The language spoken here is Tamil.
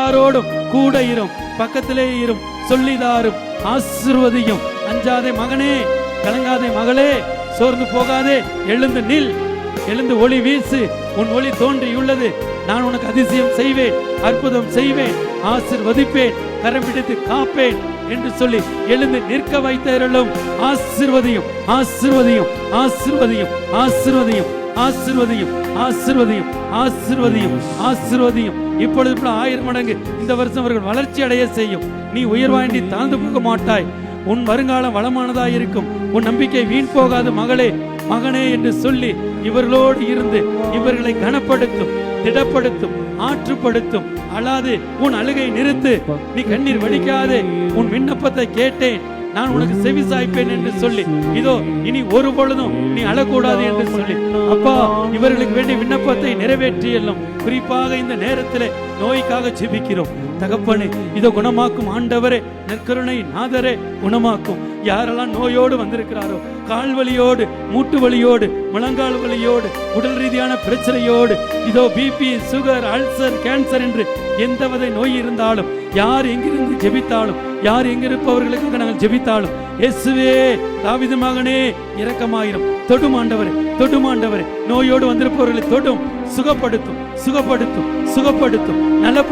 எல்லாரோடும் கூட இரும், பக்கத்திலே இரும், சொல்லிதாரும், ஆசீர்வதியும். அஞ்சாதே மகனே, கலங்காதே மகளே, சோர்ந்து போகாதே, எழுந்து நில், எழுந்து ஒளி வீசு, உன் ஒளி தோன்றியுள்ளது. நான் உனக்கு அதிசயம் செய்வேன், அற்புதம் செய்வேன், ஆசீர்வதிப்பேன், கரம் பிடித்து காப்பேன் என்று சொல்லி எழுந்து நிற்க வைத்தருளும். ஆசீர்வதியும், ஆசீர்வதியும், ஆசீர்வதியும், ஆசீர்வதியும், ஆசீர்வதியும், ஆசீர்வதியும், ஆசீர்வதியும், ஆசீர்வதியும். இப்பொழுது 1000 மடங்கு இந்த வருஷம் அவர்கள் வளர்ச்சி அடைய செய்யும். நீ உயர்வாண்டி தாழ்ந்து போக மாட்டாய். உன் வருங்காலம் வளமானதாய் இருக்கும். உன் நம்பிக்கை வீண் போகாது மகளே, மகனே என்று சொல்லி இவர்களோடு இருந்து இவர்களை கனப்படுத்தும், திடப்படுத்தும், ஆற்றுப்படுத்தும். அழாது, உன் அழுகை நிறுத்து, நீ கண்ணீர் வடிக்காதே, உன் விண்ணப்பத்தை கேட்டேன், நான் உனக்கு செவி சாய்ப்பேன் என்று சொல்லி, இதோ இனி ஒரு பொழுதும் நீ அழக்கூடாது என்று சொல்லி, அப்பா இவர்களுக்கு வேண்டிய விண்ணப்பத்தை நிறைவேற்றியெல்லாம். குறிப்பாக இந்த நேரத்தில் நோய்க்காக ஜெபிக்கிறோம் தகப்பனே. இதோ குணமாக்கும் ஆண்டவரே, நற்கருணை நாதரே, குணமாக்கும். யாரெல்லாம் நோயோடு வந்திருக்கிறாரோ, கால் வலியோடு, மூட்டு வலியோடு, முழங்கால் வலியோடு, உடல் ரீதியான பிரச்சனையோடு, இதோ பிபி, சுகர், அல்சர், கேன்சர் என்று எந்த வித நோய் இருந்தாலும், யார் எங்கிருந்து ஜெபித்தாலும், யார் எங்கிருப்பவர்களுக்கு நாங்கள் ஜெபித்தாலும், இயேசுவே தாவீது மகனே இரக்கமாயிரும். தொடும் ஆண்டவரே, தொடும் ஆண்டவரே, நோயோடு வந்திருப்பவர்களை தொடும், சுகப்படுத்தும், சுகப்படுத்தும், சுகப்படுத்தும், நலப்படுத்தும்.